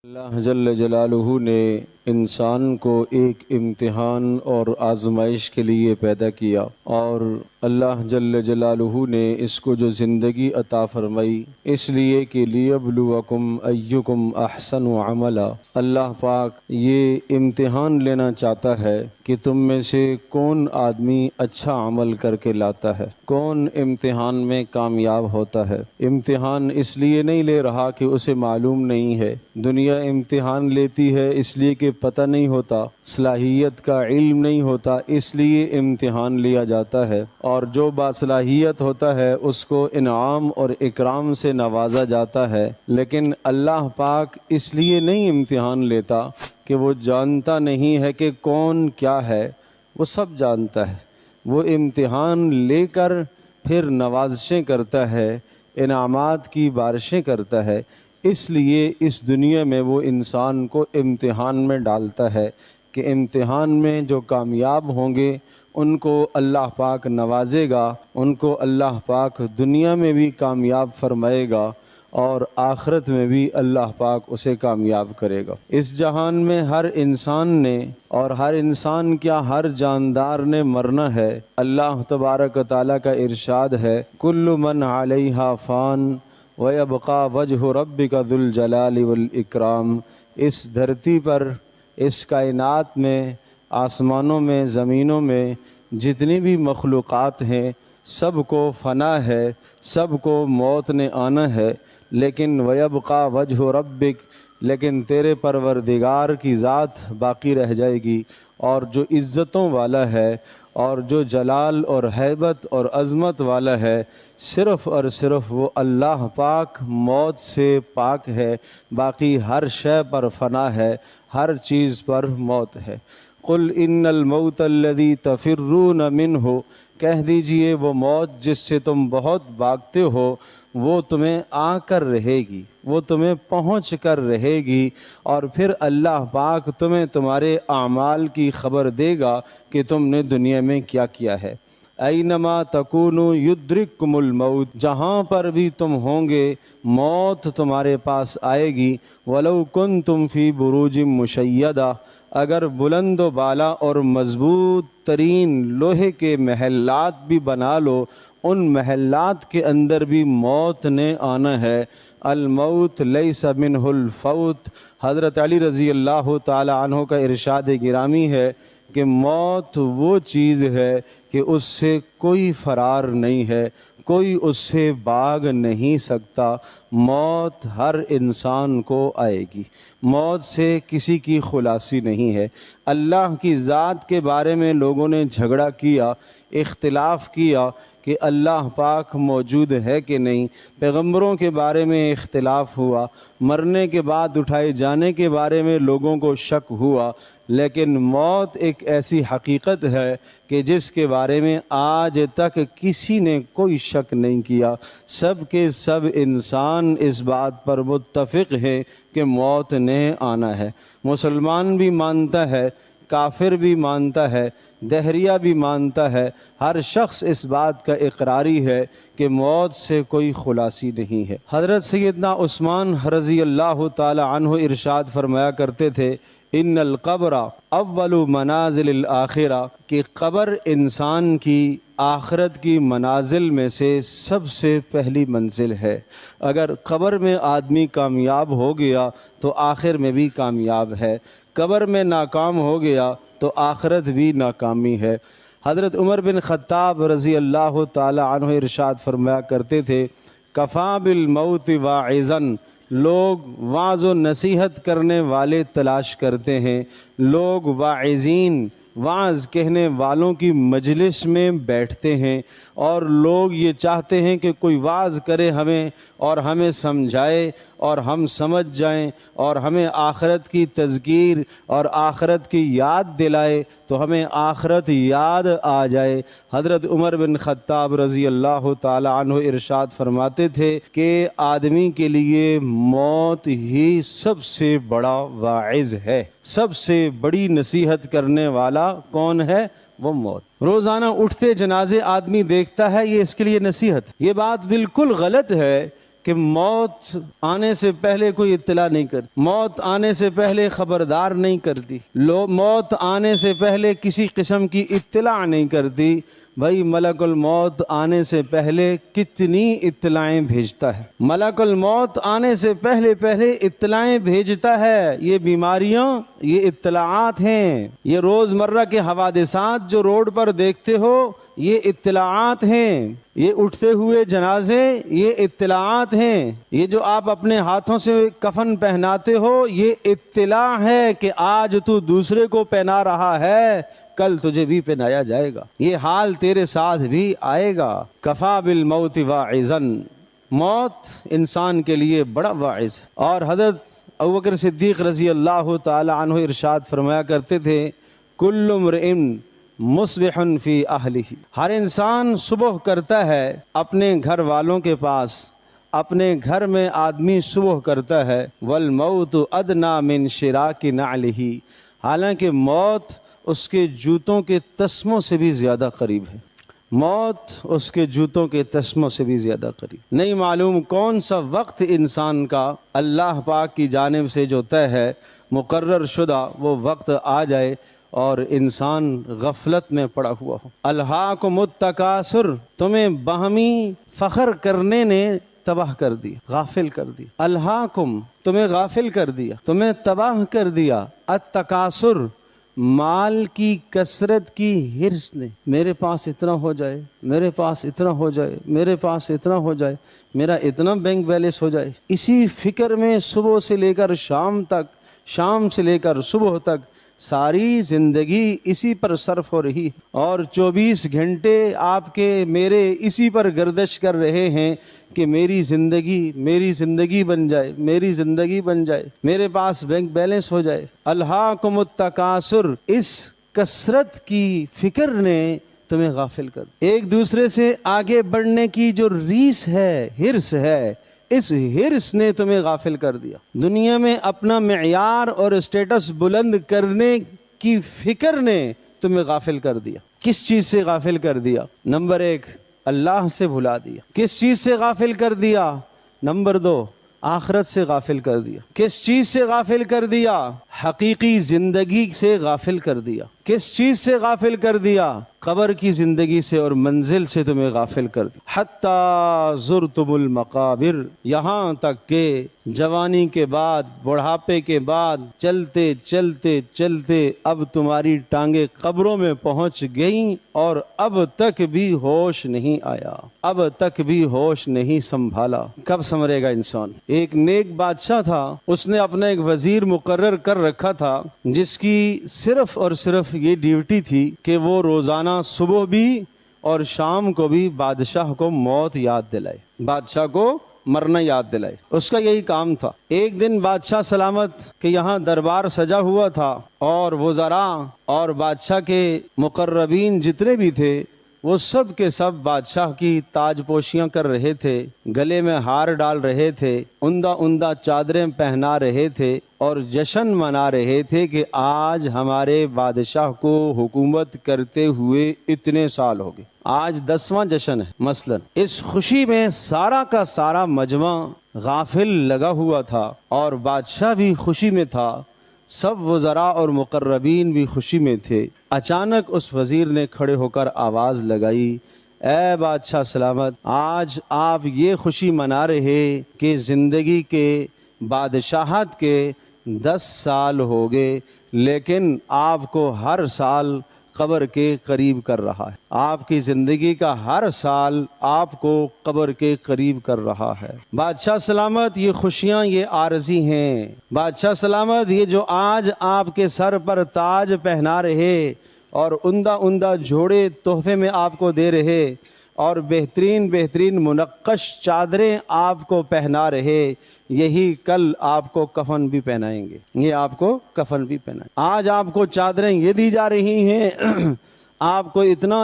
اللہ جل جلالہ نے انسان کو ایک امتحان اور آزمائش کے لیے پیدا کیا، اور اللہ جل جلالہ نے اس کو جو زندگی عطا فرمائی اس لیے کہ لیبلوکم ایکم احسن عملا۔ اللہ پاک یہ امتحان لینا چاہتا ہے کہ تم میں سے کون آدمی اچھا عمل کر کے لاتا ہے، کون امتحان میں کامیاب ہوتا ہے۔ امتحان اس لیے نہیں لے رہا کہ اسے معلوم نہیں ہے، دنیا امتحان لیتی ہے اس لیے کہ پتہ نہیں ہوتا، صلاحیت کا علم نہیں ہوتا، اس لیے امتحان لیا جاتا ہے، اور جو باصلاحیت ہوتا ہے اس کو انعام اور اکرام سے نوازا جاتا ہے۔ لیکن اللہ پاک اس لیے نہیں امتحان لیتا کہ وہ جانتا نہیں ہے کہ کون کیا ہے، وہ سب جانتا ہے۔ وہ امتحان لے کر پھر نوازشیں کرتا ہے، انعامات کی بارشیں کرتا ہے، اس لیے اس دنیا میں وہ انسان کو امتحان میں ڈالتا ہے کہ امتحان میں جو کامیاب ہوں گے ان کو اللہ پاک نوازے گا، ان کو اللہ پاک دنیا میں بھی کامیاب فرمائے گا اور آخرت میں بھی اللہ پاک اسے کامیاب کرے گا۔ اس جہان میں ہر انسان نے، اور ہر انسان کیا ہر جاندار نے مرنا ہے۔ اللہ تبارک و تعالیٰ کا ارشاد ہے، کل من علیہا فان وَيَبْقَى وَجْهُ رَبِّكَ ذُو الْجَلَالِ وَالْإِكْرَامِ۔ اس دھرتی پر، اس کائنات میں، آسمانوں میں، زمینوں میں جتنی بھی مخلوقات ہیں سب کو فنا ہے، سب کو موت نے آنا ہے، لیکن وَيَبْقَى وَجْهُ رَبِّكَ، لیکن تیرے پروردگار کی ذات باقی رہ جائے گی، اور جو عزتوں والا ہے اور جو جلال اور ہیبت اور عظمت والا ہے، صرف اور صرف وہ اللہ پاک موت سے پاک ہے، باقی ہر شے پر فنا ہے، ہر چیز پر موت ہے۔ قل ان الموت الذی تفرون منہ، کہہ دیجئے وہ موت جس سے تم بہت بھاگتے ہو وہ تمہیں آ کر رہے گی، وہ تمہیں پہنچ کر رہے گی، اور پھر اللہ پاک تمہیں تمہارے اعمال کی خبر دے گا کہ تم نے دنیا میں کیا کیا ہے۔ اینما تکونوا یدرککم الموت، جہاں پر بھی تم ہوں گے موت تمہارے پاس آئے گی۔ ولو کنتم فی بروج مشیدہ، اگر بلند و بالا اور مضبوط ترین لوہے کے محلات بھی بنا لو، ان محلات کے اندر بھی موت نے آنا ہے۔ الموت لیس منہ الفوت، حضرت علی رضی اللہ تعالی عنہ کا ارشاد گرامی ہے کہ موت وہ چیز ہے کہ اس سے کوئی فرار نہیں ہے، کوئی اس سے بھاگ نہیں سکتا۔ موت ہر انسان کو آئے گی، موت سے کسی کی خلاصی نہیں ہے۔ اللہ کی ذات کے بارے میں لوگوں نے جھگڑا کیا، اختلاف کیا کہ اللہ پاک موجود ہے کہ نہیں، پیغمبروں کے بارے میں اختلاف ہوا، مرنے کے بعد اٹھائے جانے کے بارے میں لوگوں کو شک ہوا، لیکن موت ایک ایسی حقیقت ہے کہ جس کے بارے میں آج تک کسی نے کوئی شک نہیں کیا۔ سب کے سب انسان اس بات پر متفق ہیں کہ موت نے آنا ہے۔ مسلمان بھی مانتا ہے، کافر بھی مانتا ہے، دہریہ بھی مانتا ہے، ہر شخص اس بات کا اقراری ہے کہ موت سے کوئی خلاصی نہیں ہے۔ حضرت سیدنا عثمان رضی اللہ تعالی عنہ ارشاد فرمایا کرتے تھے، ان القبر اول منازل الآخرہ، کہ قبر انسان کی آخرت کی منازل میں سے سب سے پہلی منزل ہے۔ اگر قبر میں آدمی کامیاب ہو گیا تو آخر میں بھی کامیاب ہے، قبر میں ناکام ہو گیا تو آخرت بھی ناکامی ہے۔ حضرت عمر بن خطاب رضی اللہ تعالی عنہ ارشاد فرمایا کرتے تھے، کفا بالموت واعظا، لوگ وعظ و نصیحت کرنے والے تلاش کرتے ہیں، لوگ واعظین، وعظ کہنے والوں کی مجلس میں بیٹھتے ہیں، اور لوگ یہ چاہتے ہیں کہ کوئی وعظ کرے ہمیں اور ہمیں سمجھائے اور ہم سمجھ جائیں اور ہمیں آخرت کی تذکیر اور آخرت کی یاد دلائے تو ہمیں آخرت یاد آ جائے۔ حضرت عمر بن خطاب رضی اللہ تعالی عنہ ارشاد فرماتے تھے کہ آدمی کے لیے موت ہی سب سے بڑا واعظ ہے، سب سے بڑی نصیحت کرنے والا کون ہے؟ وہ موت۔ روزانہ اٹھتے جنازے آدمی دیکھتا ہے، یہ اس کے لیے نصیحت۔ یہ بات بالکل غلط ہے کہ موت آنے سے پہلے کوئی اطلاع نہیں کرتی، موت آنے سے پہلے خبردار نہیں کرتی، موت آنے سے پہلے کسی قسم کی اطلاع نہیں کرتی۔ بھائی ملک الموت آنے سے پہلے کتنی اطلاعیں بھیجتا ہے، ملک الموت آنے سے پہلے اطلاعیں بھیجتا ہے۔ یہ بیماریاں، یہ اطلاعات ہیں، یہ روزمرہ کے حوادثات جو روڈ پر دیکھتے ہو یہ اطلاعات ہیں، یہ اٹھتے ہوئے جنازے یہ اطلاعات ہیں، یہ جو آپ اپنے ہاتھوں سے کفن پہناتے ہو یہ اطلاع ہے کہ آج تو دوسرے کو پہنا رہا ہے، کل تجھے بھی پہنایا جائے گا، یہ حال تیرے ساتھ بھی آئے گا۔ کفا بالموت واعظا، موت انسان کے لیے بڑا واعظ ہے۔ اور حضرت ابوبکر صدیق رضی اللہ تعالی عنہ ارشاد فرمایا کرتے تھے، کل امرئ مصبح فی اہلہ، ہر انسان صبح کرتا ہے اپنے گھر والوں کے پاس، اپنے گھر میں آدمی صبح کرتا ہے، والموت ادنی من شراک نعلہ، حالانکہ موت اس کے جوتوں کے تسموں سے بھی زیادہ قریب ہے، موت اس کے جوتوں کے تسموں سے بھی زیادہ قریب۔ نہیں معلوم کون سا وقت انسان کا اللہ پاک کی جانب سے جو طے ہے مقرر شدہ وہ وقت آ جائے اور انسان غفلت میں پڑا ہوا ہو۔ الہاکم التکاثر، تمہیں باہمی فخر کرنے نے تباہ کر دیا، غافل کر دیا۔ الہاکم، تمہیں غافل کر دیا، تمہیں تباہ کر دیا۔ التکاثر، مال کی کثرت کی ہرس نے، میرے پاس اتنا ہو جائے، میرے پاس اتنا ہو جائے، میرے پاس اتنا ہو جائے، میرا اتنا بینک بیلنس ہو جائے، اسی فکر میں صبح سے لے کر شام تک، شام سے لے کر صبح تک ساری زندگی اسی پر صرف ہو رہی، اور 24 گھنٹے آپ کے میرے اسی پر گردش کر رہے ہیں کہ میری زندگی بن جائے، میری زندگی بن جائے، میرے پاس بینک بیلنس ہو جائے۔ الہاکم التکاثر، اس کثرت کی فکر نے تمہیں غافل کر، ایک دوسرے سے آگے بڑھنے کی جو ریس ہے، ہرس ہے، اس ہرس نے تمہیں غافل کر دیا۔ دنیا میں اپنا معیار اور اسٹیٹس بلند کرنے کی فکر نے تمہیں غافل کر دیا۔ کس چیز سے غافل کر دیا؟ نمبر 1، اللہ سے بھلا دیا۔ کس چیز سے غافل کر دیا؟ نمبر 2، آخرت سے غافل کر دیا۔ کس چیز سے غافل کر دیا؟ حقیقی زندگی سے غافل کر دیا۔ کس چیز سے غافل کر دیا؟ قبر کی زندگی سے اور منزل سے تمہیں غافل کر دیا۔ حتی زرتم المقابر، یہاں تک کہ جوانی کے بعد، بڑھاپے کے بعد، چلتے چلتے چلتے اب تمہاری ٹانگیں قبروں میں پہنچ گئیں اور اب تک بھی ہوش نہیں آیا، اب تک بھی ہوش نہیں سنبھالا۔ کب سنورے گا انسان؟ ایک نیک بادشاہ تھا، اس نے اپنا ایک وزیر مقرر کر رکھا تھا جس کی صرف اور صرف یہ ڈیوٹی تھی کہ وہ روزانہ صبح بھی اور شام کو بھی بادشاہ کو موت یاد دلائے، بادشاہ کو مرنا یاد دلائے، اس کا یہی کام تھا۔ ایک دن بادشاہ سلامت کہ یہاں دربار سجا ہوا تھا اور وزراء اور بادشاہ کے مقربین جتنے بھی تھے وہ سب کے سب بادشاہ کی تاج پوشیاں کر رہے تھے، گلے میں ہار ڈال رہے تھے، عمدہ چادریں پہنا رہے تھے اور جشن منا رہے تھے کہ آج ہمارے بادشاہ کو حکومت کرتے ہوئے اتنے سال ہو گئے، آج 10واں جشن ہے مثلا۔ اس خوشی میں سارا کا سارا مجمع غافل لگا ہوا تھا اور بادشاہ بھی خوشی میں تھا، سب وزراء اور مقربین بھی خوشی میں تھے۔ اچانک اس وزیر نے کھڑے ہو کر آواز لگائی، اے بادشاہ سلامت، آج آپ یہ خوشی منا رہے کہ زندگی کے بادشاہت کے 10 سال ہو گئے، لیکن آپ کو ہر سال قبر کے قریب کر رہا ہے، آپ کی زندگی کا ہر سال آپ کو قبر کے قریب کر رہا ہے۔ بادشاہ سلامت، یہ خوشیاں یہ عارضی ہیں۔ بادشاہ سلامت، یہ جو آج آپ کے سر پر تاج پہنا رہے اور عمدہ جوڑے تحفے میں آپ کو دے رہے اور بہترین منقش چادریں آپ کو پہنا رہے، یہی کل آپ کو کفن بھی پہنائیں گے، یہ آپ کو کفن بھی پہنائیں گے۔ آج آپ کو چادریں یہ دی جا رہی ہیں، آپ کو اتنا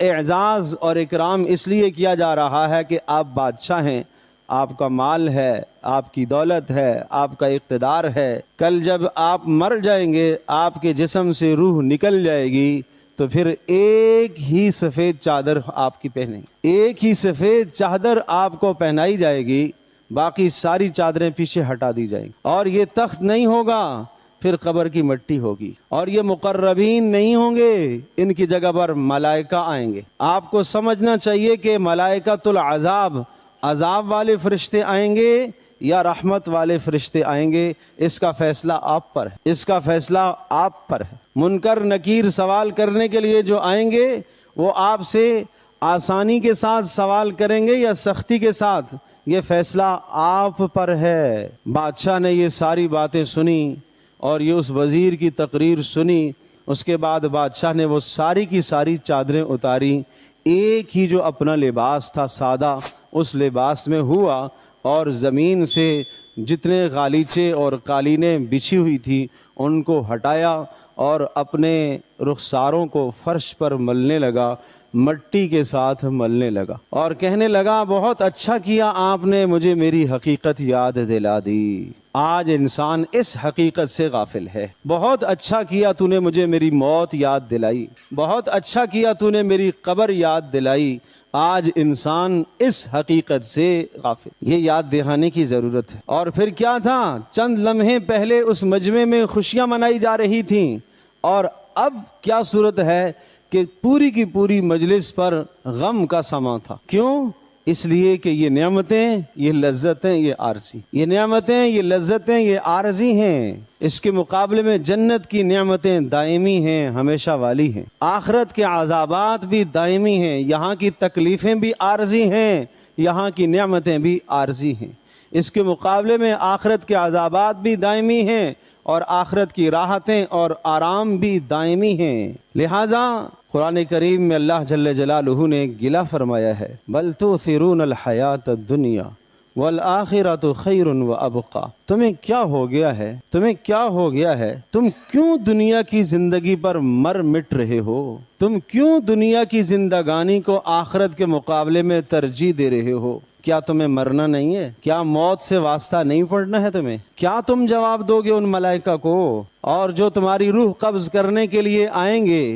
اعزاز اور اکرام اس لیے کیا جا رہا ہے کہ آپ بادشاہ ہیں، آپ کا مال ہے، آپ کی دولت ہے، آپ کا اقتدار ہے۔ کل جب آپ مر جائیں گے، آپ کے جسم سے روح نکل جائے گی تو پھر ایک ہی سفید چادر آپ کی پہنیں گے، ایک ہی سفید چادر آپ کو پہنائی جائے گی باقی ساری چادریں پیچھے ہٹا دی جائیں گی، اور یہ تخت نہیں ہوگا، پھر قبر کی مٹی ہوگی، اور یہ مقربین نہیں ہوں گے، ان کی جگہ پر ملائکہ آئیں گے۔ آپ کو سمجھنا چاہیے کہ ملائکۃ العذاب، عذاب والے فرشتے آئیں گے یا رحمت والے فرشتے آئیں گے، اس کا فیصلہ آپ پر ہے، اس کا فیصلہ آپ پر ہے۔ منکر نکیر سوال کرنے کے لیے جو آئیں گے وہ آپ سے آسانی کے ساتھ سوال کریں گے یا سختی کے ساتھ، یہ فیصلہ آپ پر ہے۔ بادشاہ نے یہ ساری باتیں سنی اور یہ اس وزیر کی تقریر سنی، اس کے بعد بادشاہ نے وہ ساری کی ساری چادریں اتاری، ایک ہی جو اپنا لباس تھا سادہ، اس لباس میں ہوا، اور زمین سے جتنے غالیچے اور قالینیں بچھی ہوئی تھی ان کو ہٹایا اور اپنے رخساروں کو فرش پر ملنے لگا، مٹی کے ساتھ ملنے لگا، اور کہنے لگا بہت اچھا کیا آپ نے مجھے میری حقیقت یاد دلا دی۔ آج انسان اس حقیقت سے غافل ہے۔ بہت اچھا کیا تو نے مجھے میری موت یاد دلائی، بہت اچھا کیا تو نے میری قبر یاد دلائی۔ آج انسان اس حقیقت سے غافل، یہ یاد دہانے کی ضرورت ہے۔ اور پھر کیا تھا، چند لمحے پہلے اس مجمع میں خوشیاں منائی جا رہی تھیں، اور اب کیا صورت ہے کہ پوری کی پوری مجلس پر غم کا سماں تھا۔ کیوں؟ اس لیے کہ یہ نعمتیں، یہ لذتیں، یہ عارضی، یہ نعمتیں، یہ لذتیں، یہ عارضی ہیں۔ اس کے مقابلے میں جنت کی نعمتیں دائمی ہیں، ہمیشہ والی ہیں۔ آخرت کے عذابات بھی دائمی ہیں، یہاں کی تکلیفیں بھی عارضی ہیں، یہاں کی نعمتیں بھی عارضی ہیں۔ اس کے مقابلے میں آخرت کے عذابات بھی دائمی ہیں، اور آخرت کی راحتیں اور آرام بھی دائمی ہیں۔ لہذا قرآن کریم میں اللہ جل جلالہ نے گلہ فرمایا ہے، بل تؤثرون الحیات الدنیا والآخرۃ خیر وابقی۔ تمہیں کیا ہو گیا ہے، تمہیں کیا ہو گیا ہے، تم کیوں دنیا کی زندگی پر مر مٹ رہے ہو، تم کیوں دنیا کی زندگانی کو آخرت کے مقابلے میں ترجیح دے رہے ہو؟ کیا تمہیں مرنا نہیں ہے؟ کیا موت سے واسطہ نہیں پڑنا ہے تمہیں؟ کیا تم جواب دو گے ان ملائکہ کو، اور جو تمہاری روح قبض کرنے کے لیے آئیں گے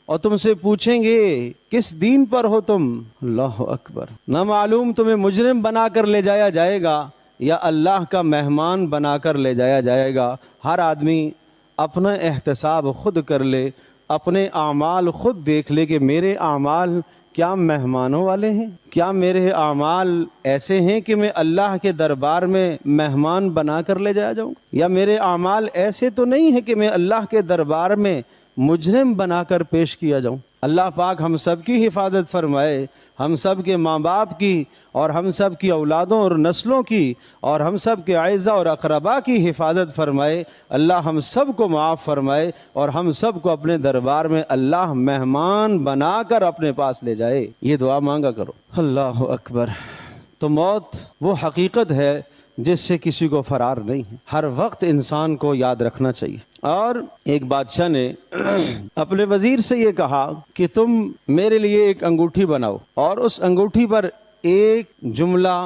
اور تم سے پوچھیں گے کس دین پر ہو تم؟ اللہ اکبر۔ نہ معلوم تمہیں مجرم بنا کر لے جایا جائے گا یا اللہ کا مہمان بنا کر لے جایا جائے گا۔ ہر آدمی اپنا احتساب خود کر لے، اپنے اعمال خود دیکھ لے کہ میرے اعمال کیا مہمانوں والے ہیں؟ کیا میرے اعمال ایسے ہیں کہ میں اللہ کے دربار میں مہمان بنا کر لے جایا جاؤں، یا میرے اعمال ایسے تو نہیں ہیں کہ میں اللہ کے دربار میں مجرم بنا کر پیش کیا جاؤں؟ اللہ پاک ہم سب کی حفاظت فرمائے، ہم سب کے ماں باپ کی اور ہم سب کی اولادوں اور نسلوں کی اور ہم سب کے اعزہ اور اقربا کی حفاظت فرمائے۔ اللہ ہم سب کو معاف فرمائے اور ہم سب کو اپنے دربار میں اللہ مہمان بنا کر اپنے پاس لے جائے۔ یہ دعا مانگا کرو۔ اللہ اکبر۔ تو موت وہ حقیقت ہے جس سے کسی کو فرار نہیں ہے، ہر وقت انسان کو یاد رکھنا چاہیے۔ اور ایک بادشاہ نے اپنے وزیر سے یہ کہا کہ تم میرے لیے ایک انگوٹھی بناؤ اور اس انگوٹھی پر ایک جملہ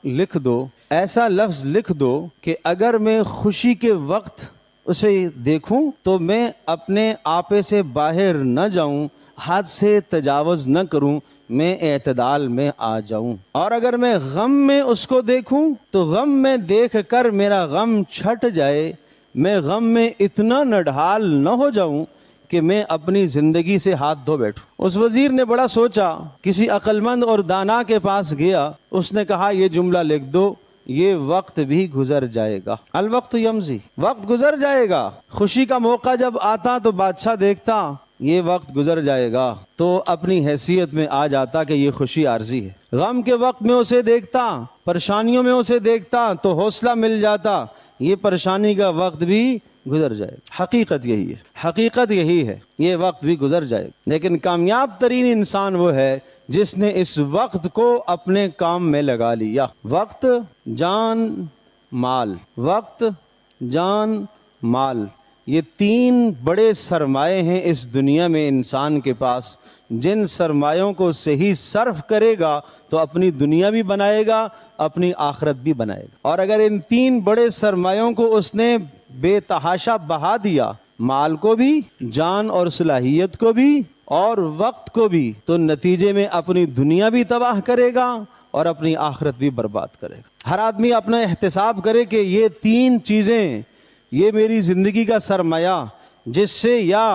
لکھ دو، ایسا لفظ لکھ دو کہ اگر میں خوشی کے وقت اسے دیکھوں تو میں اپنے آپے سے باہر نہ جاؤں، حد سے تجاوز نہ کروں، میں اعتدال میں آ جاؤں، اور اگر میں غم میں اس کو دیکھوں تو غم میں دیکھ کر میرا غم چھٹ جائے، میں غم میں اتنا نڈھال نہ ہو جاؤں کہ میں اپنی زندگی سے ہاتھ دھو بیٹھوں۔ اس وزیر نے بڑا سوچا، کسی عقل مند اور دانا کے پاس گیا، اس نے کہا یہ جملہ لکھ دو، یہ وقت بھی گزر جائے گا، الوقت یمضی، وقت گزر جائے گا۔ خوشی کا موقع جب آتا تو بادشاہ دیکھتا یہ وقت گزر جائے گا تو اپنی حیثیت میں آ جاتا کہ یہ خوشی عارضی ہے۔ غم کے وقت میں اسے دیکھتا، پریشانیوں میں اسے دیکھتا تو حوصلہ مل جاتا، یہ پریشانی کا وقت بھی گزر جائے۔ حقیقت یہی ہے، حقیقت یہی ہے، یہ وقت بھی گزر جائے۔ لیکن کامیاب ترین انسان وہ ہے جس نے اس وقت کو اپنے کام میں لگا لیا۔ وقت، جان، مال، وقت، جان، مال، یہ تین بڑے سرمائے ہیں اس دنیا میں انسان کے پاس، جن سرمایوں کو صحیح صرف کرے گا تو اپنی دنیا بھی بنائے گا، اپنی آخرت بھی بنائے گا۔ اور اگر ان تین بڑے سرمایوں کو اس نے بے تحاشا بہا دیا، مال کو بھی، جان اور صلاحیت کو بھی، اور وقت کو بھی، تو نتیجے میں اپنی دنیا بھی تباہ کرے گا اور اپنی آخرت بھی برباد کرے گا۔ ہر آدمی اپنا احتساب کرے کہ یہ 3 چیزیں یہ میری زندگی کا سرمایہ جس سے یا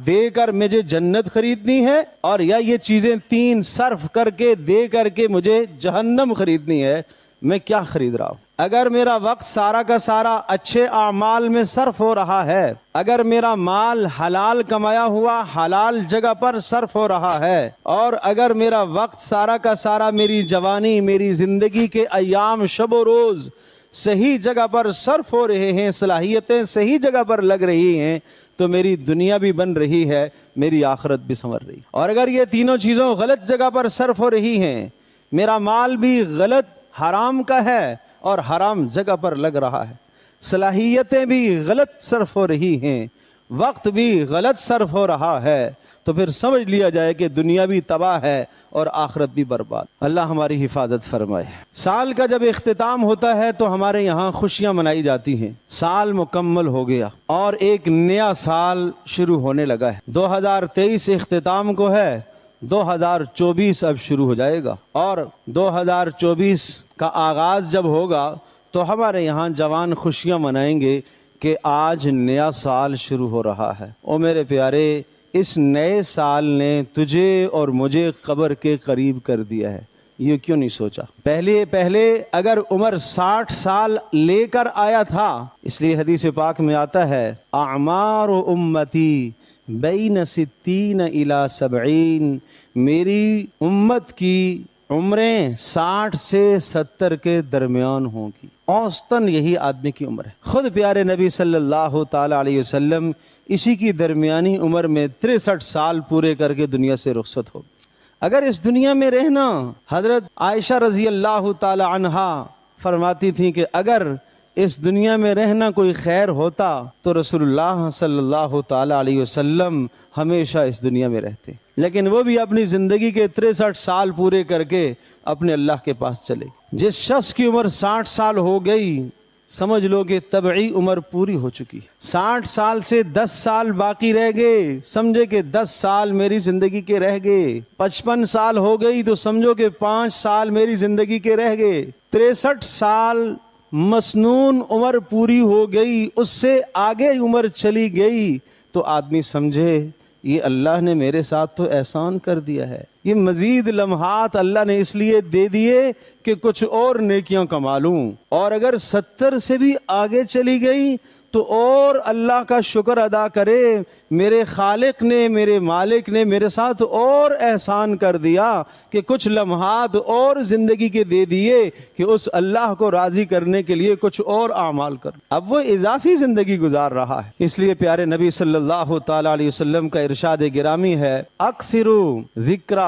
دے کر مجھے جنت خریدنی ہے اور یا یہ چیزیں 3 صرف کر کے دے کر کے مجھے جہنم خریدنی ہے، میں کیا خرید رہا ہوں؟ اگر میرا وقت سارا کا سارا اچھے اعمال میں صرف ہو رہا ہے، اگر میرا مال حلال کمایا ہوا حلال جگہ پر صرف ہو رہا ہے، اور اگر میرا وقت سارا کا سارا میری جوانی میری زندگی کے ایام شب و روز صحیح جگہ پر صرف ہو رہے ہیں، صلاحیتیں صحیح جگہ پر لگ رہی ہیں، تو میری دنیا بھی بن رہی ہے، میری آخرت بھی سنور رہی ہے۔ اور اگر یہ تینوں چیزوں غلط جگہ پر صرف ہو رہی ہیں، میرا مال بھی غلط حرام کا ہے اور حرام جگہ پر لگ رہا ہے، صلاحیتیں بھی غلط صرف ہو رہی ہیں، وقت بھی غلط صرف ہو رہا ہے، تو پھر سمجھ لیا جائے کہ دنیا بھی تباہ ہے اور آخرت بھی برباد۔ اللہ ہماری حفاظت فرمائے۔ سال کا جب اختتام ہوتا ہے تو ہمارے یہاں خوشیاں منائی جاتی ہیں، سال مکمل ہو گیا اور ایک نیا سال شروع ہونے لگا ہے۔ 2023 اختتام کو ہے، 2024 اب شروع ہو جائے گا، اور 2024 کا آغاز جب ہوگا تو ہمارے یہاں جوان خوشیاں منائیں گے کہ آج نیا سال شروع ہو رہا ہے۔ او میرے پیارے، اس نئے سال نے تجھے اور مجھے قبر کے قریب کر دیا ہے، یہ کیوں نہیں سوچا؟ پہلے اگر عمر 60 سال لے کر آیا تھا، اس لیے حدیث پاک میں آتا ہے اعمار امتی بین 60 الی 70، میری امت کی عمریں 60 سے 70 کے درمیان ہوں گی، اوسطاً یہی آدمی کی عمر ہے۔ خود پیارے نبی صلی اللہ تعالی علیہ وسلم اسی کی درمیانی عمر میں 63 سال پورے کر کے دنیا سے رخصت ہو۔ اگر اس دنیا میں رہنا، حضرت عائشہ رضی اللہ تعالی عنہا فرماتی تھیں کہ اگر اس دنیا میں رہنا کوئی خیر ہوتا تو رسول اللہ صلی اللہ تعالی علیہ وسلم ہمیشہ اس دنیا میں رہتے، لیکن وہ بھی اپنی زندگی کے 63 سال پورے کر کے اپنے اللہ کے پاس چلے۔ جس شخص کی عمر 60 سال ہو گئی، سمجھ لو کہ طبعی عمر پوری ہو چکی۔ 60 سال سے 10 سال باقی رہ گئے، سمجھے کہ 10 سال میری زندگی کے رہ گئے۔ 55 سال ہو گئی تو سمجھو کہ 5 سال میری زندگی کے رہ گئے۔ 63 سال مسنون عمر پوری ہو گئی، اس سے آگے عمر چلی گئی تو آدمی سمجھے یہ اللہ نے میرے ساتھ تو احسان کر دیا ہے، یہ مزید لمحات اللہ نے اس لیے دے دیے کہ کچھ اور نیکیاں کما لوں۔ اور اگر 70 سے بھی آگے چلی گئی تو اور اللہ کا شکر ادا کرے، میرے خالق نے میرے مالک نے میرے ساتھ اور احسان کر دیا کہ کچھ لمحات اور زندگی کے دے دیے کہ اس اللہ کو راضی کرنے کے لیے کچھ اور اعمال کر۔ اب وہ اضافی زندگی گزار رہا ہے، اس لیے پیارے نبی صلی اللہ تعالی علیہ وسلم کا ارشاد گرامی ہے اکثروا ذکر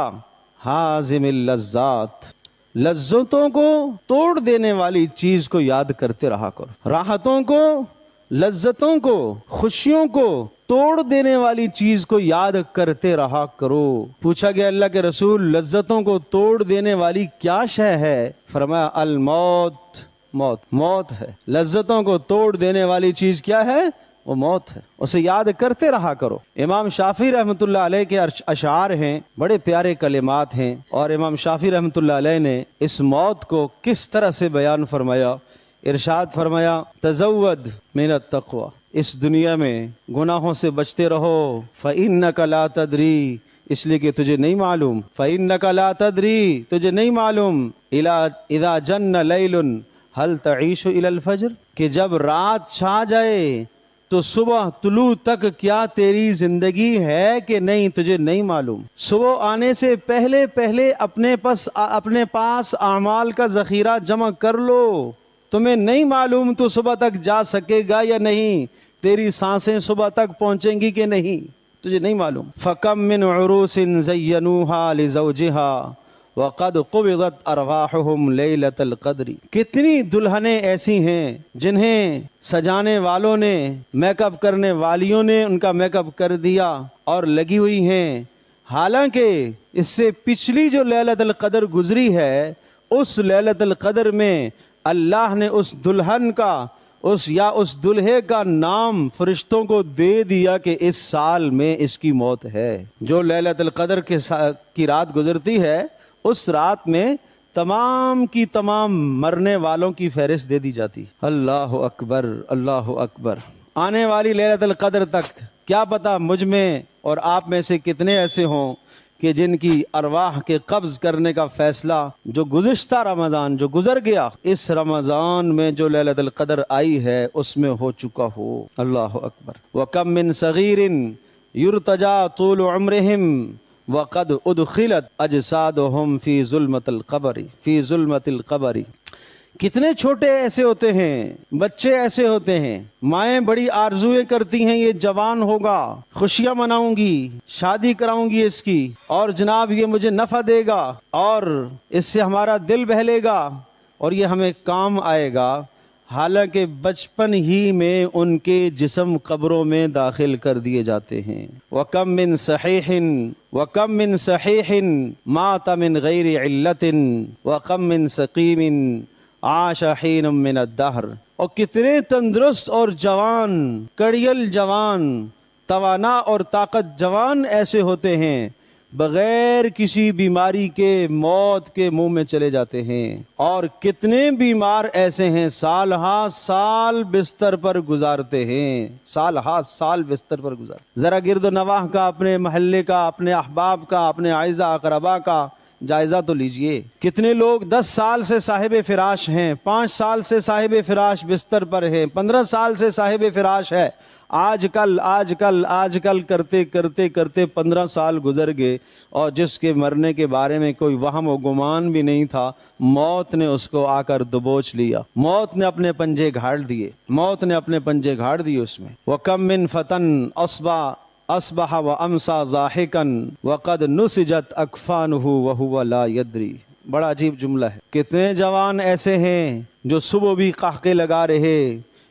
حازم اللذات، لذتوں کو توڑ دینے والی چیز کو یاد کرتے رہا کرو، راحتوں کو، لذتوں کو، خوشیوں کو توڑ دینے والی چیز کو یاد کرتے رہا کرو۔ پوچھا گیا اللہ کے رسول لذتوں کو توڑ دینے والی کیا شے ہے؟ فرمایا الموت، موت ہے۔ لذتوں کو توڑ دینے والی چیز کیا ہے؟ وہ موت ہے، اسے یاد کرتے رہا کرو۔ امام شافعی رحمۃ اللہ علیہ کے اشعار ہیں، بڑے پیارے کلمات ہیں، اور امام شافعی رحمۃ اللہ علیہ نے اس موت کو کس طرح سے بیان فرمایا، ارشاد فرمایا تزود من التقوی، اس دنیا میں گناہوں سے بچتے رہو، فإنک لا تدری، اس لیے کہ تجھے نہیں معلوم، فإنک لا تدری، تجھے نہیں معلوم، اذا جن لیل هل تعیش الی الفجر، کہ جب رات چھا جائے تو صبح طلوع تک کیا تیری زندگی ہے کہ نہیں، تجھے نہیں معلوم۔ صبح آنے سے پہلے اپنے پاس اعمال کا ذخیرہ جمع کر لو، تمہیں نہیں معلوم تو صبح تک جا سکے گا یا نہیں، تیری سانسیں صبح تک پہنچیں گی کہ نہیں، تجھے نہیں معلوم۔ فَكَم مِّنْ عُرُوسٍ زَيَّنُوهَا لِزَوْجِهَا وَقَدْ قُبِضَتْ أَرْوَاحُهُمْ لَيْلَةَ الْقَدْرِ، کتنی دلہنیں ایسی ہیں جنہیں سجانے والوں نے، میک اپ کرنے والیوں نے ان کا میک اپ کر دیا اور لگی ہوئی ہیں، حالانکہ اس سے پچھلی جو لیلۃ القدر گزری ہے اس لیلۃ القدر میں اللہ نے اس دلہن کا اس دلہے کا نام فرشتوں کو دے دیا کہ اس سال میں اس کی موت ہے۔ جو لیلۃ القدر کی رات گزرتی ہے اس رات میں تمام کی تمام مرنے والوں کی فہرست دے دی جاتی. اللہ اکبر، اللہ اکبر. آنے والی لیلۃ القدر تک کیا پتہ مجھ میں اور آپ میں سے کتنے ایسے ہوں کہ جن کی ارواح کے قبض کرنے کا فیصلہ جو گزشتہ رمضان جو گزر گیا، اس رمضان میں جو لیلۃ القدر آئی ہے اس میں ہو چکا ہو. اللہ اکبر. وَكَم مِّن صَغِيرٍ يُرْتَجَىٰ طُولُ عُمْرِهِمْ وَقَدْ أُدْخِلَتْ أَجْسَادُهُمْ فِي ظُلْمَةِ الْقَبْرِ. کتنے چھوٹے ایسے ہوتے ہیں، بچے ایسے ہوتے ہیں، مائیں بڑی آرزویں کرتی ہیں یہ جوان ہوگا، خوشیاں مناؤں گی، شادی کراؤں گی اس کی، اور جناب یہ مجھے نفع دے گا اور اس سے ہمارا دل بہلے گا اور یہ ہمیں کام آئے گا، حالانکہ بچپن ہی میں ان کے جسم قبروں میں داخل کر دیے جاتے ہیں. وَكَم مِّن صَحِيحٍ مَاتَ مِن غَيْرِ عِلَّةٍ وَكَم مِّن سَقِيمٍ عاش حین من الدہر. اور کتنے تندرست اور جوان، کڑیل جوان، توانا اور طاقت جوان ایسے ہوتے ہیں بغیر کسی بیماری کے موت کے منہ میں چلے جاتے ہیں، اور کتنے بیمار ایسے ہیں سال ہا سال بستر پر گزارتے ہیں، سال ہا سال بستر پر گزارتے. ذرا گرد و نواح کا، اپنے محلے کا، اپنے احباب کا، اپنے اعزا اقربا کا جائزہ تو لیجئے. کتنے لوگ 10 سال سے صاحب فراش ہیں، 5 سال سے صاحب فراش بستر پر ہیں، 15 سال سے صاحب فراش ہے. آج کل کرتے کرتے کرتے 15 سال گزر گئے، اور جس کے مرنے کے بارے میں کوئی وہم و گمان بھی نہیں تھا، موت نے اس کو آ کر دبوچ لیا، موت نے اپنے پنجے گھاڑ دیے، موت نے اپنے پنجے گھاڑ دیے اس میں. وَكَم مِّن فَتًى اصبح وامسا ضاحکا وقد نسجت اکفانہ وہو لا یدری. بڑا عجیب جملہ ہے. کتنے جوان ایسے ہیں جو صبح بھی قہقے لگا رہے،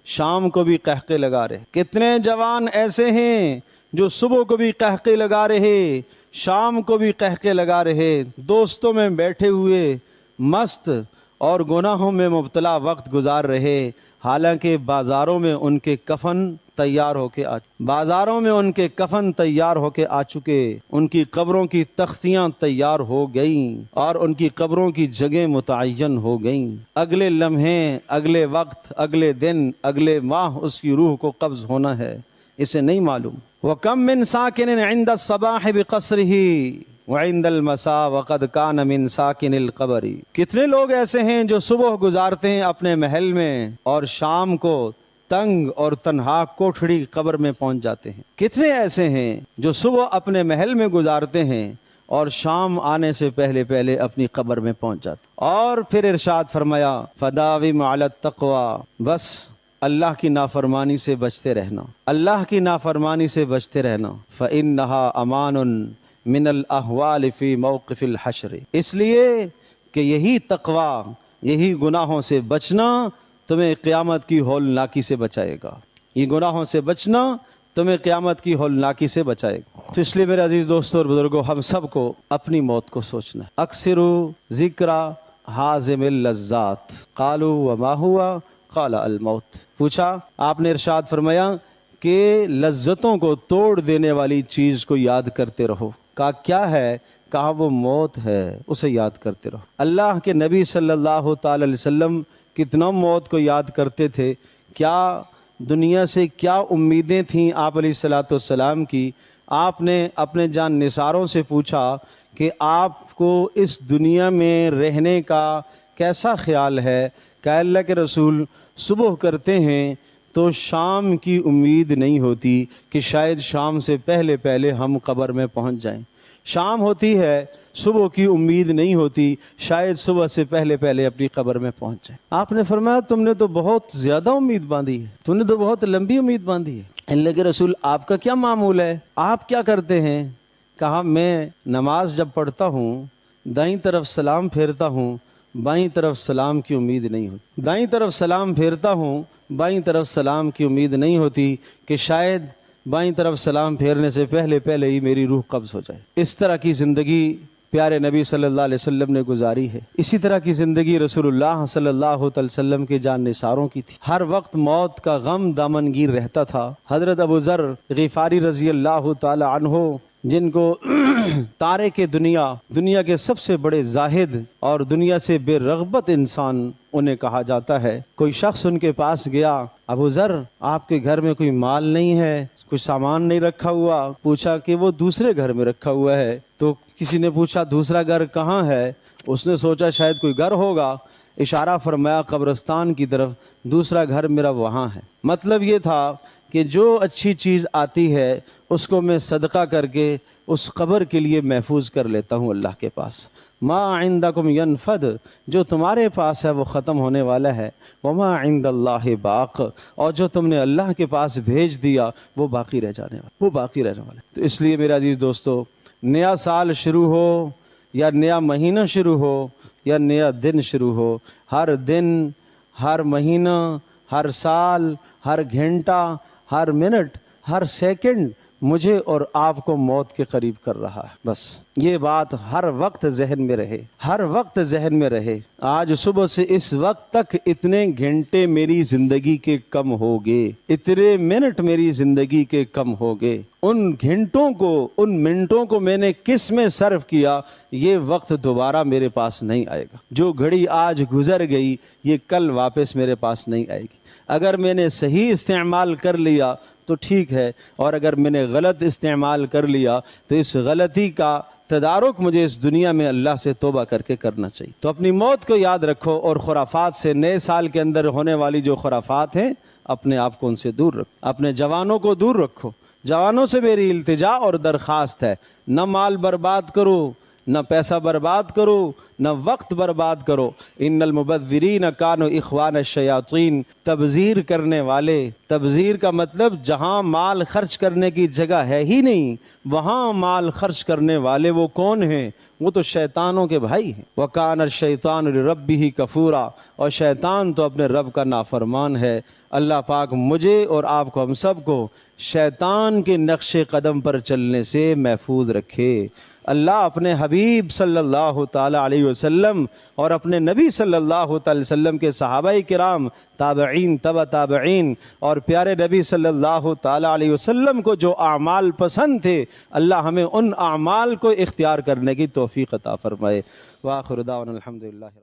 شام کو بھی قہقے لگا رہے. کتنے جوان ایسے ہیں جو صبح کو بھی قہقے لگا رہے، شام کو بھی قہقے لگا رہے، دوستوں میں بیٹھے ہوئے مست اور گناہوں میں مبتلا وقت گزار رہے، حالانکہ بازاروں میں ان کے کفن تیار ہو کے آ چکے، ان کی قبروں کی تختیاں تیار ہو گئیں اور ان کی قبروں کی جگہ متعین ہو گئیں. اگلے لمحے، اگلے وقت، اگلے دن، اگلے ماہ اس کی روح کو قبض ہونا ہے، اسے نہیں معلوم. وَكَم مِّن سَاكِنٍ عِندَ الصَّبَاحِ بِقَصْرِهِ وَعِندَ الْمَسَاءِ وَقَدْ كَانَ مِن سَاكِنِ الْقَبْرِ. کتنے لوگ ایسے ہیں جو صبح گزارتے ہیں اپنے محل میں اور شام کو تنگ اور تنہا کوٹھڑی قبر میں پہنچ جاتے ہیں. کتنے ایسے ہیں جو صبح اپنے محل میں گزارتے ہیں اور شام آنے سے پہلے پہلے اپنی قبر میں پہنچ جاتے. اور پھر ارشاد فرمایا فَدَاوِمْ عَلَى التَّقْوَى، بس اللہ کی نافرمانی سے بچتے رہنا، اللہ کی نافرمانی سے بچتے رہنا. فَإِنَّهَا أَمَانٌ من الاحوال فی موقف الحشر. اس لیے کہ یہی تقوی، یہی گناہوں سے بچنا تمہیں قیامت کی ہولناکی سے بچائے گا. یہ گناہوں سے بچنا تمہیں قیامت کی ہولناکی سے بچائے گا. تو اس لیے میرے عزیز دوستوں اور بزرگوں، ہم سب کو اپنی موت کو سوچنا ہے. اکثروا ذکر حازم اللذات قالوا وما ہوا قال الموت. پوچھا، آپ نے ارشاد فرمایا کہ لذتوں کو توڑ دینے والی چیز کو یاد کرتے رہو. کہا کیا ہے؟ کہا وہ موت ہے، اسے یاد کرتے رہو. اللہ کے نبی صلی اللہ تعالی علیہ وسلم کتنا موت کو یاد کرتے تھے. کیا دنیا سے کیا امیدیں تھیں آپ علیہ الصلوۃ والسلام کی. آپ نے اپنے جان نثاروں سے پوچھا کہ آپ کو اس دنیا میں رہنے کا کیسا خیال ہے. کہ اللہ کے رسول صبح کرتے ہیں تو شام کی امید نہیں ہوتی کہ شاید شام سے پہلے پہلے ہم قبر میں پہنچ جائیں. شام ہوتی ہے، صبح کی امید نہیں ہوتی، شاید صبح سے پہلے پہلے اپنی قبر میں پہنچ جائیں. آپ نے فرمایا تم نے تو بہت زیادہ امید باندھی ہے، تم نے تو بہت لمبی امید باندھی ہے. اللہ کے رسول آپ کا کیا معمول ہے، آپ کیا کرتے ہیں؟ کہا میں نماز جب پڑھتا ہوں دائیں طرف سلام پھیرتا ہوں، بائیں طرف سلام کی امید نہیں ہوتی. دائیں طرف سلام پھیرتا ہوں، بائیں طرف سلام کی امید نہیں ہوتی کہ شاید بائیں طرف سلام پھیرنے سے پہلے پہلے ہی میری روح قبض ہو جائے. اس طرح کی زندگی پیارے نبی صلی اللہ علیہ وسلم نے گزاری ہے. اسی طرح کی زندگی رسول اللہ صلی اللہ علیہ وسلم کے جان نثاروں کی تھی. ہر وقت موت کا غم دامنگیر رہتا تھا. حضرت ابو ذر غفاری رضی اللہ تعالی عنہ جن کو تارک دنیا کے سب سے بڑے زاہد اور دنیا سے بے رغبت انسان انہیں کہا جاتا ہے۔ کوئی شخص ان کے پاس گیا، ابو ذر آپ کے گھر میں کوئی مال نہیں ہے، کچھ سامان نہیں رکھا ہوا؟ پوچھا کہ وہ دوسرے گھر میں رکھا ہوا ہے۔ تو کسی نے پوچھا دوسرا گھر کہاں ہے؟ اس نے سوچا شاید کوئی گھر ہوگا، اشارہ فرمایا قبرستان کی طرف، دوسرا گھر میرا وہاں ہے۔ مطلب یہ تھا کہ جو اچھی چیز آتی ہے اس کو میں صدقہ کر کے اس قبر کے لیے محفوظ کر لیتا ہوں اللہ کے پاس۔ ما عندکم ینفد، جو تمہارے پاس ہے وہ ختم ہونے والا ہے، وما عند اللہ باق، اور جو تم نے اللہ کے پاس بھیج دیا وہ باقی رہ جانے والا، تو اس لیے میرے عزیز دوستو، نیا سال شروع ہو یا نیا مہینہ شروع ہو یا نیا دن شروع ہو، ہر دن، ہر مہینہ، ہر سال، ہر گھنٹہ، ہر منٹ، ہر سیکنڈ مجھے اور آپ کو موت کے قریب کر رہا ہے۔ بس یہ بات ہر وقت ذہن میں رہے، ہر وقت ذہن میں رہے۔ آج صبح سے اس وقت تک اتنے گھنٹے میری زندگی کے کم ہو گئے، اتنے منٹ میری زندگی کے کم ہو گئے، ان گھنٹوں کو، ان منٹوں کو میں نے کس میں صرف کیا؟ یہ وقت دوبارہ میرے پاس نہیں آئے گا۔ جو گھڑی آج گزر گئی یہ کل واپس میرے پاس نہیں آئے گی۔ اگر میں نے صحیح استعمال کر لیا تو ٹھیک ہے، اور اگر میں نے غلط استعمال کر لیا تو اس غلطی کا تدارک مجھے اس دنیا میں اللہ سے توبہ کر کے کرنا چاہیے۔ تو اپنی موت کو یاد رکھو، اور خرافات سے، نئے سال کے اندر ہونے والی جو خرافات ہیں اپنے آپ کو ان سے دور رکھو، اپنے جوانوں کو دور رکھو۔ جوانوں سے میری التجا اور درخواست ہے، نہ مال برباد کرو، نہ پیسہ برباد کرو، نہ وقت برباد کرو۔ ان المبذرین کانوا اخوان الشیاطین، تبذیر کرنے والے، تبذیر کا مطلب جہاں مال خرچ کرنے کی جگہ ہے ہی نہیں وہاں مال خرچ کرنے والے وہ کون ہیں؟ وہ تو شیطانوں کے بھائی ہیں۔ وَكَانَ الشَّيْطَانُ لِرَبِّهِ كَفُورًا، اور شیطان تو اپنے رب کا نافرمان ہے۔ اللہ پاک مجھے اور آپ کو، ہم سب کو شیطان کے نقش قدم پر چلنے سے محفوظ رکھے۔ اللہ اپنے حبیب صلی اللہ تعالی علیہ وسلم اور اپنے نبی صلی اللہ تعالی وسلم کے صحابہ کرام، تابعین، تبع تابعین، اور پیارے نبی صلی اللہ تعالی علیہ وسلم کو جو اعمال پسند تھے، اللہ ہمیں ان اعمال کو اختیار کرنے کی توفیق عطا فرمائے۔ وآخر دعوانا الحمدللہ۔